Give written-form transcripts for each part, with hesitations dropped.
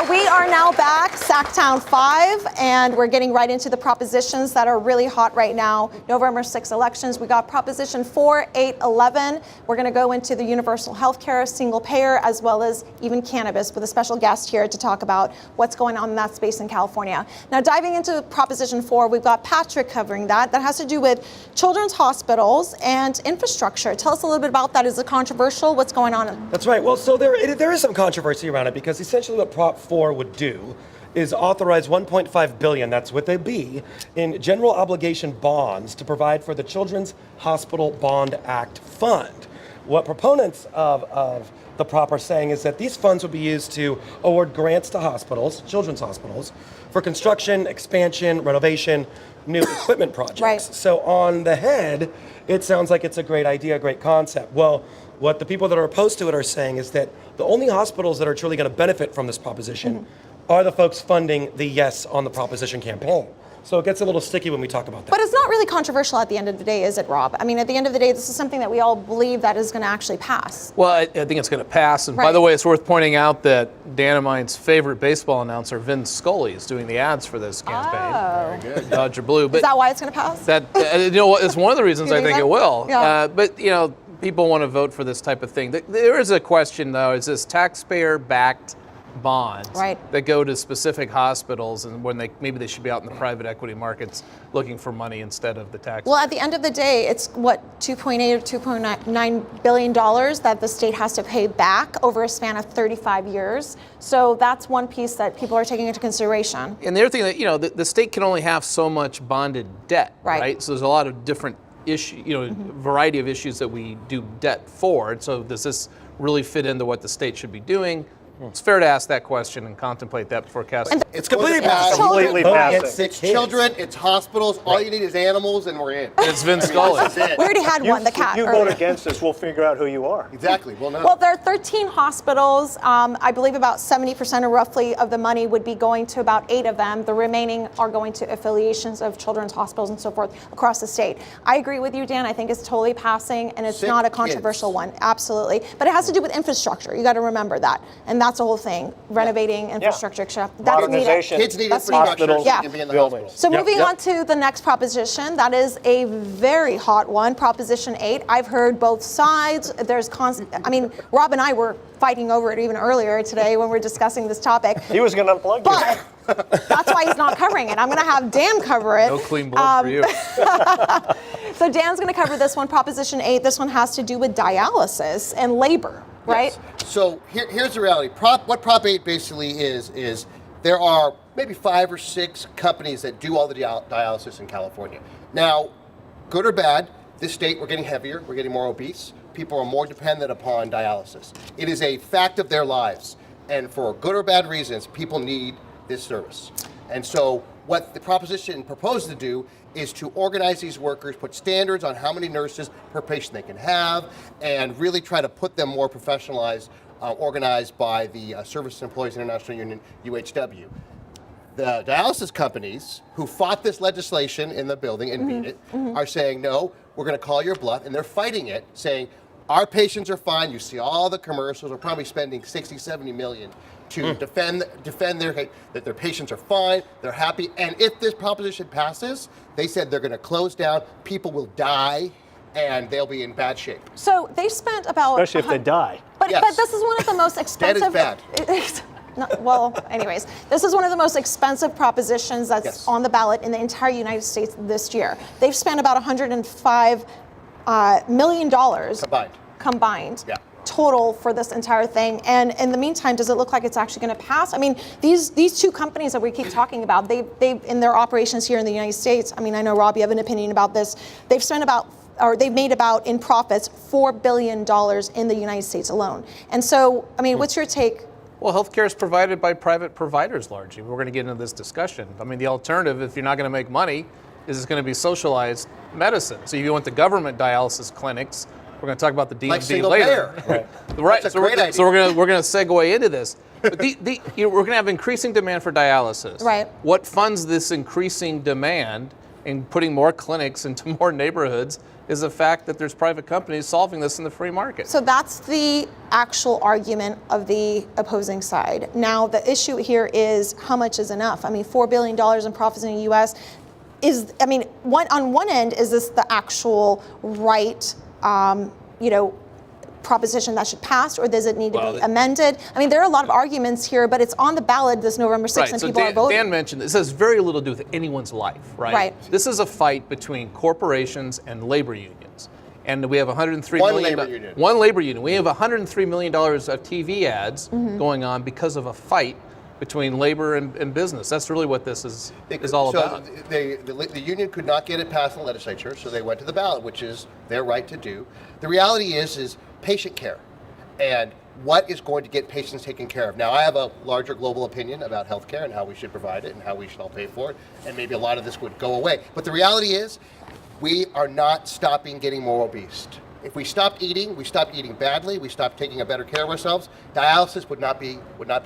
So we are now back, SacTown5, and we're getting right into the propositions that are really hot right now. November 6 elections. We got Proposition 4, 8, 11. We're going to go into the universal health care, single payer, as well as even cannabis, with a special guest here to talk about what's going on in that space in California. Now, diving into Proposition 4, we've got Patrick covering that. That has to do with children's hospitals and infrastructure. Tell us a little bit about that. Is it controversial? What's going on? That's right. Well, so there is some controversy around it, because essentially what Prop 4 would do is authorize $1.5 billion, that's with a B, in general obligation bonds to provide for the Children's Hospital Bond Act fund. What proponents of the prop are saying is that these funds would be used to award grants to hospitals, children's hospitals, for construction, expansion, renovation, new equipment projects. Right. So on the head, it sounds like it's a great idea, a great concept. Well, what the people that are opposed to it are saying is that the only hospitals that are truly going to benefit from this proposition are the folks funding the Yes on the Proposition campaign. So it gets a little sticky when we talk about that. But it's not really controversial at the end of the day, is it, Rob? I mean, at the end of the day, this is something that we all believe that is going to actually pass. Well, I think it's going to pass. And by Right. the way, it's worth pointing out that Dan and mine's favorite baseball announcer, Vin Scully, is doing the ads for this campaign. Oh. Very good. Dodger Blue. But Is that why it's going to pass? that you know, it's one of the reasons You I think think so? it will. Yeah. But you know, people want to vote for this type of thing. There is a question though: is this taxpayer-backed bonds Right. that go to specific hospitals, and when maybe they should be out in the private equity markets looking for money instead of the tax? Well, at the end of the day, it's what, 2.8 or 2.9 billion dollars that the state has to pay back over a span of 35 years. So that's one piece that people are taking into consideration. And the other thing that, you know, the state can only have so much bonded debt, Right. right? So there's a lot of different issue, you know, variety of issues that we do debt for. And so does this really fit into what the state should be doing? It's fair to ask that question and contemplate that before casting. It's completely It's passive. completely Vote passive. against sick It's kids. children, it's hospitals, all you need is animals, and we're in. It's Vin Scully. That's it. We already had one, the cat. You earlier. vote against us, we'll figure out who you are. Exactly, well, no. Well, there are 13 hospitals. I believe about 70% or roughly of the money would be going to about 8 of them. The remaining are going to affiliations of children's hospitals and so forth across the state. I agree with you, Dan. I think it's totally passing, and it's Sick not a kids. controversial one. Absolutely. But it has to do with infrastructure. You got to remember that. And that's the whole thing. Renovating infrastructure. That's needed. Modernization. Kids need That's infrastructure needed. so Yeah. they can be in the Buildings. hospital. So moving on to the next proposition, that is a very hot one, Proposition 8. I've heard both sides. There's I mean, Rob and I were fighting over it even earlier today when we were discussing this topic. He was going to unplug you. But that's why he's not covering it. I'm going to have Dan cover it. No clean blood for you. So Dan's going to cover this one, Proposition 8. This one has to do with dialysis and labor, right? Yes. So here's the reality. What Prop 8 basically is there are maybe 5 or 6 companies that do all the dialysis in California. Now, good or bad, this state, we're getting heavier, we're getting more obese. People are more dependent upon dialysis. It is a fact of their lives. And for good or bad reasons, people need this service. And so what the proposition proposes to do is to organize these workers, put standards on how many nurses per patient they can have, and really try to put them more professionalized, organized by the Service Employees International Union, UHW. The dialysis companies who fought this legislation in the building and beat it are saying, no, we're going to call your bluff, and they're fighting it, saying, our patients are fine. You see all the commercials. We're probably spending 60, 70 million to defend that their patients are fine, they're happy. And if this proposition passes, they said they're going to close down, people will die, and they'll be in bad shape. So they spent about... Especially if they die. But Yes. this is one of the most expensive... bad. Well, anyways, this is one of the most expensive propositions that's Yes. on the ballot in the entire United States this year. They've spent about $105 million combined Yeah. total for this entire thing. And in the meantime, does it look like it's actually going to pass? I mean, these two companies that we keep talking about, they in their operations here in the United States, I mean, I know, Rob, you have an opinion about this. They've spent they've made about, in profits, $4 billion in the United States alone. And so, I mean, what's your take? Well, healthcare is provided by private providers largely. We're going to get into this discussion. I mean, the alternative, if you're not going to make money, is it's going to be socialized medicine. So if you want the government dialysis clinics, we're going to talk about the DMD Like single later. payer. Right. That's a So great idea. so we're going to segue into this. But we're going to have increasing demand for dialysis. Right. What funds this increasing demand and putting more clinics into more neighborhoods is the fact that there's private companies solving this in the free market. So that's the actual argument of the opposing side. Now, the issue here is how much is enough? I mean, $4 billion in profits in the U.S. is, I mean, on one end, is this the actual right, proposition that should pass, or does it need to be amended? I mean, there are a lot of arguments here, but it's on the ballot this November 6th, right. and So people are voting. Dan mentioned this has very little to do with anyone's life, right? Right. This is a fight between corporations and labor unions. And we have $103 One million. labor union. One labor union. We have $103 million of TV ads going on because of a fight between labor and business. That's really what this is all about. The union could not get it past the legislature, so they went to the ballot, which is their right to do. The reality is patient care and what is going to get patients taken care of. Now, I have a larger global opinion about healthcare and how we should provide it and how we should all pay for it, and maybe a lot of this would go away. But the reality is we are not stopping getting more obese. If we stopped eating badly, we stopped taking a better care of ourselves, dialysis would not be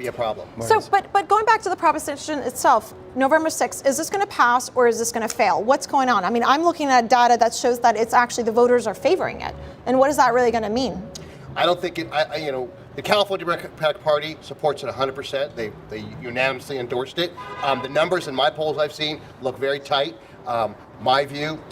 a problem. So, but going back to the proposition itself, November 6th, is this going to pass or is this going to fail? What's going on? I mean, I'm looking at data that shows that it's actually the voters are favoring it. And what is that really going to mean? I don't think the California Democratic Party supports it 100%. They unanimously endorsed it. The numbers in my polls I've seen look very tight. My view,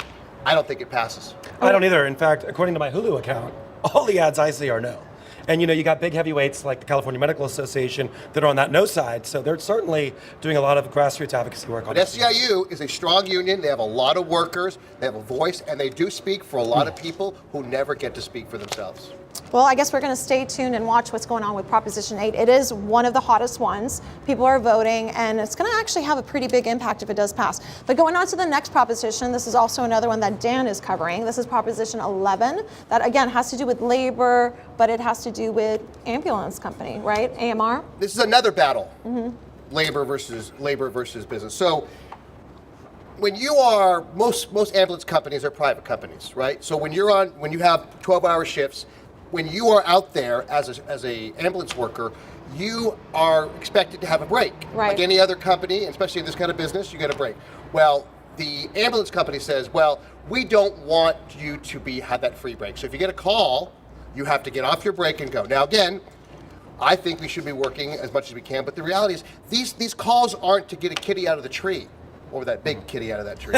I don't think it passes. I don't either. In fact, according to my Hulu account, all the ads I see are no. And you got big heavyweights like the California Medical Association that are on that no side. So they're certainly doing a lot of grassroots advocacy work on But it. SEIU is a strong union. They have a lot of workers. They have a voice, and they do speak for a lot of people who never get to speak for themselves. Well, I guess we're going to stay tuned and watch what's going on with Proposition 8. It is one of the hottest ones. People are voting, and it's going to actually have a pretty big impact if it does pass. But going on to the next proposition, this is also another one that Dan is covering. This is Proposition 11. That, again, has to do with labor, but it has to do with ambulance company, right? AMR? This is another battle, labor versus business. So when you are, most ambulance companies are private companies, right? So when you have 12-hour shifts, when you are out there as a ambulance worker, you are expected to have a break. Right. Like any other company, especially in this kind of business, you get a break. Well, the ambulance company says, well, we don't want you to have that free break. So if you get a call, you have to get off your break and go. Now again, I think we should be working as much as we can, but the reality is these calls aren't to get a kitty out of the tree, or that big kitty out of that tree.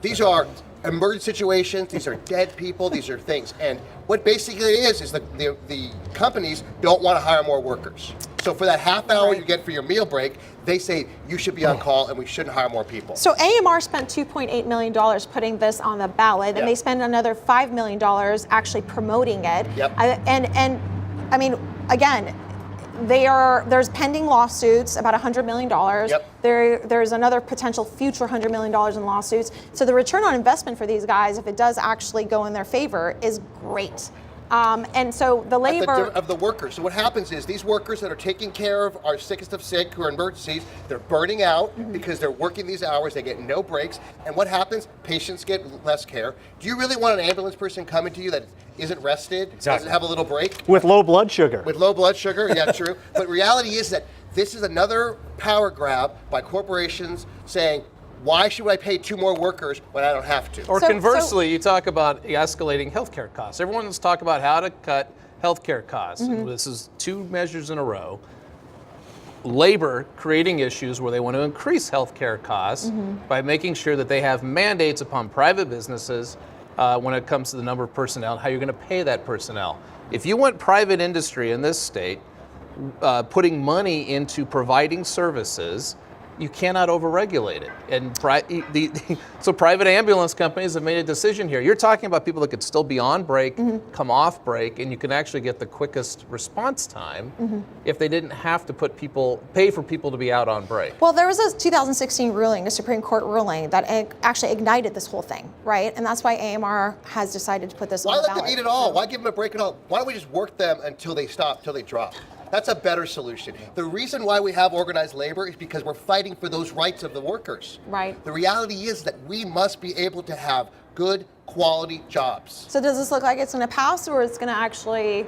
These are emergency situations, these are dead people, these are things. And what basically it is the companies don't want to hire more workers. So for that half hour you get for your meal break, they say you should be on call and we shouldn't hire more people. So AMR spent $2.8 million putting this on the ballot, and they spent another $5 million actually promoting it. Yep. And I mean, again, there's pending lawsuits, about $100 million. Yep. There's another potential future $100 million in lawsuits. So the return on investment for these guys, if it does actually go in their favor, is great. And so the labor of the workers. So what happens is these workers that are taking care of our sickest of sick who are in emergencies, they're burning out because they're working these hours, they get no breaks. And what happens? Patients get less care. Do you really want an ambulance person coming to you that isn't rested, doesn't have a little break? With low blood sugar. With low blood sugar, yeah, true. But reality is that this is another power grab by corporations saying, why should I pay 2 more workers when I don't have to? Or conversely, you talk about escalating healthcare costs. Everyone's talking about how to cut healthcare costs. This is 2 measures in a row. Labor creating issues where they want to increase healthcare costs by making sure that they have mandates upon private businesses when it comes to the number of personnel and how you're going to pay that personnel. If you want private industry in this state putting money into providing services, you cannot overregulate it. And so private ambulance companies have made a decision here. You're talking about people that could still be on break, come off break, and you can actually get the quickest response time if they didn't have to pay for people to be out on break. Well, there was a 2016 ruling, a Supreme Court ruling, that actually ignited this whole thing, right? And that's why AMR has decided to put this on the ballot. Why let them eat it all? Why give them a break at all? Why don't we just work them until they stop, until they drop? That's a better solution. The reason why we have organized labor is because we're fighting for those rights of the workers. Right. The reality is that we must be able to have good quality jobs. So does this look like it's going to pass, or it's going to actually?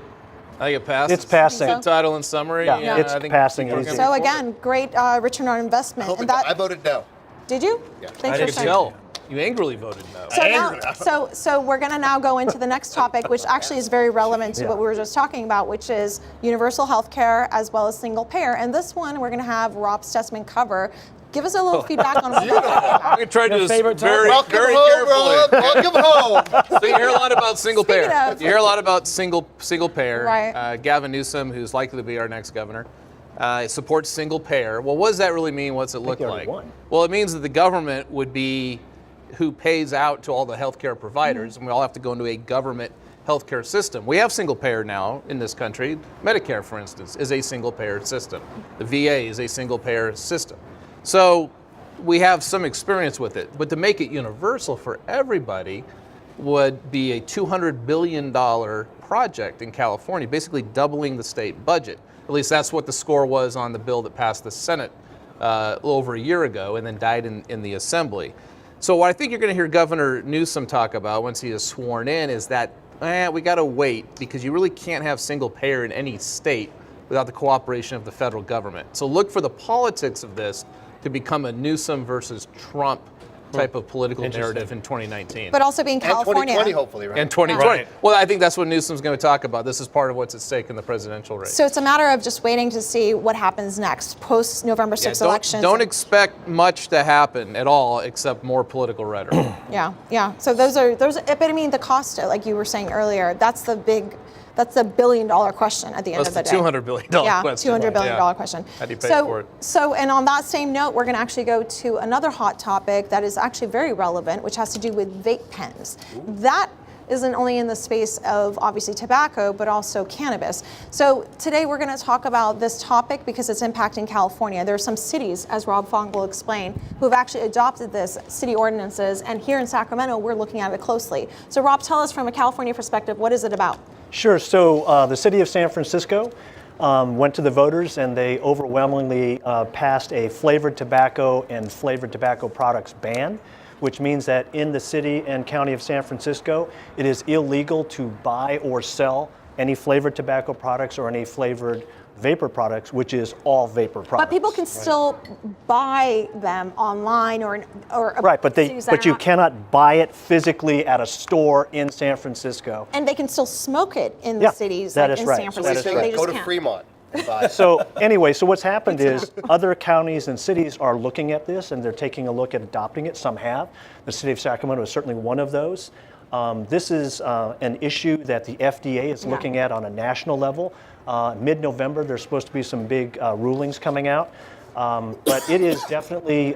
I think it passes. It's passing. Good title and summary. Yeah, it's I think passing people are easy. gonna So be for it. again, great return on investment. I voted no. Did you? Yeah. Thanks I for did sharing. too. You angrily voted no. So we're going to now go into the next topic, which actually is very relevant to what we were just talking about, which is universal health care as well as single payer. And this one we're going to have Rob Stessman cover. Give us a little feedback on what we're talking about. I'm going to try to do this favorite very, topic? very Welcome home, carefully. Rob. Welcome home. So you hear a lot about single Speaking payer. of- You hear a lot about single payer. Right. Gavin Newsom, who's likely to be our next governor, supports single payer. Well, what does that really mean? What's it look he already like? won. Well, it means that the government would be who pays out to all the healthcare providers, and we all have to go into a government healthcare system. We have single payer now in this country. Medicare, for instance, is a single payer system. The VA is a single payer system. So we have some experience with it, but to make it universal for everybody would be a $200 billion project in California, basically doubling the state budget. At least that's what the score was on the bill that passed the Senate a little over a year ago and then died in the Assembly. So what I think you're going to hear Governor Newsom talk about once he is sworn in is that we got to wait, because you really can't have single payer in any state without the cooperation of the federal government. So look for the politics of this to become a Newsom versus Trump type of political narrative in 2019. But also being And California. 2020, hopefully, right? And 2020. Right. Well, I think that's what Newsom's going to talk about. This is part of what's at stake in the presidential race. So it's a matter of just waiting to see what happens next, post November 6th elections. Don't expect much to happen at all except more political rhetoric. Yeah. So those are, but I mean, the cost, like you were saying earlier, that's the billion-dollar question at the end That's of the the day. $200 billion question. $200 billion Yeah. question. How do you pay for it? So, and on that same note, we're going to actually go to another hot topic that is actually very relevant, which has to do with vape pens. That isn't only in the space of obviously tobacco, but also cannabis. So today we're going to talk about this topic because it's impacting California. There are some cities, as Rob Fong will explain, who have actually adopted this city ordinances, and here in Sacramento, we're looking at it closely. So Rob, tell us from a California perspective, what is it about? Sure. So the city of San Francisco went to the voters and they overwhelmingly passed a flavored tobacco and flavored tobacco products ban, which means that in the city and county of San Francisco, it is illegal to buy or sell any flavored tobacco products or any flavored vapor products, which is all vapor products. But people can still buy them online or Right, but cities that you are not- cannot buy it physically at a store in San Francisco. And they can still smoke it in the Yeah, cities, that like is in right. San That Francisco. is They right. They go just to can't. Fremont and buy it. So anyway, so what's happened is other counties and cities are looking at this and they're taking a look at adopting it. Some have. The city of Sacramento is certainly one of those. This is an issue that the FDA is looking at on a national level. Mid-November, there's supposed to be some big rulings coming out. But it is definitely,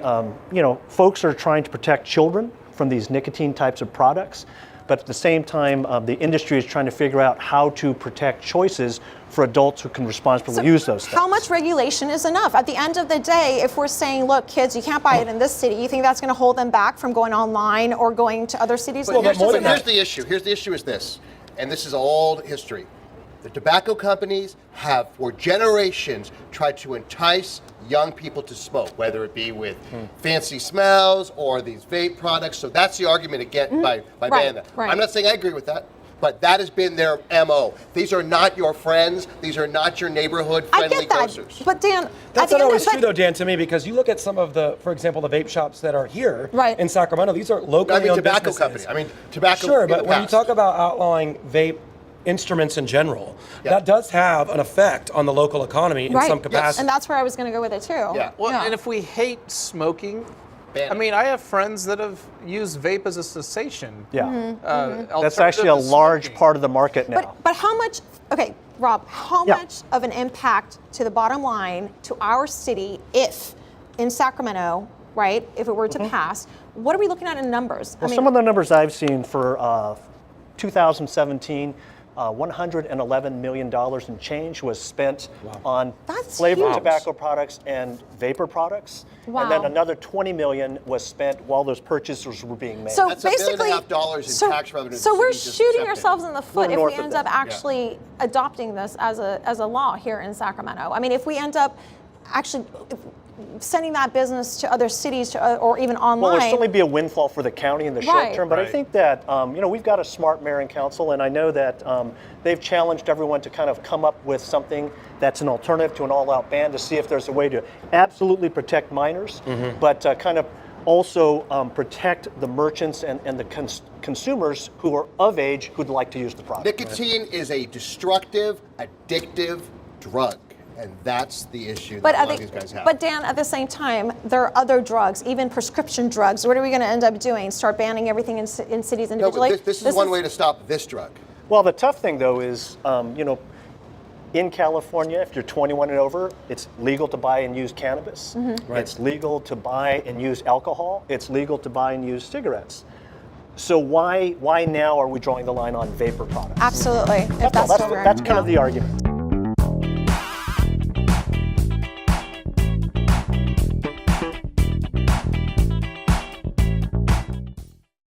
folks are trying to protect children from these nicotine types of products. But at the same time, the industry is trying to figure out how to protect choices for adults who can responsibly use those things. How much regulation is enough? At the end of the day, if we're saying, look, kids, you can't buy it in this city, you think that's going to hold them back from going online or going to other cities? But Like here's the issue. Here's the issue is this, and this is old history. The tobacco companies have, for generations, tried to entice young people to smoke, whether it be with fancy smells or these vape products. So that's the argument again by banning that. right. I'm not saying I agree with that, but that has been their MO. These are not your friends. These are not your I neighborhood-friendly get that, grocers. but Dan, That's at the not end always of true, though, Dan, to me, because you look at some of the, for example, the vape shops that are here Right. in Sacramento. These are locally I mean, owned tobacco businesses. companies. I mean, tobacco. Sure, in the but when you past. talk about outlawing vape instruments in general, that does have an effect on the local economy in some capacity. And that's where I was going to go with it too. Yeah. Well, and if we hate smoking, Ban it. I mean, I have friends that have used vape as a cessation. Yeah. Mm-hmm. That's actually a alternative to large smoking. part of the market now. But how much? Okay, Rob, how Yeah. much of an impact to the bottom line to our city if in Sacramento, right? If it were to pass, what are we looking at in numbers? Well, some of the numbers I've seen for 2017, $111 million in change was spent on That's flavored huge. tobacco products and vapor products. Wow. And then another $20 million was spent while those purchases were being made. So That's $1.5 basically, billion in tax revenue So the we're city just shooting accepted. ourselves in the foot if north we of end that, up actually adopting this as a law here in Sacramento. I mean, if we end up actually sending that business to other cities or even online. Well, there'll certainly be a windfall for the county in the short Right. term, but I Right. think that we've got a smart mayor and council, and I know that they've challenged everyone to kind of come up with something that's an alternative to an all-out ban to see if there's a way to absolutely protect minors, but kind of also protect the merchants and the consumers who are of age who'd like to use the product. Nicotine is a destructive, addictive drug. And that's the issue But that a lot of these guys have. But Dan, at the same time, there are other drugs, even prescription drugs. What are we going to end up doing? Start banning everything in cities No, individually? but this is one way to stop this drug. Well, the tough thing though is, in California, if you're 21 and over, it's legal to buy and use cannabis. Right. It's legal to buy and use alcohol. It's legal to buy and use cigarettes. So why now are we drawing the line on vapor products? Absolutely. If that's That's kind of the argument.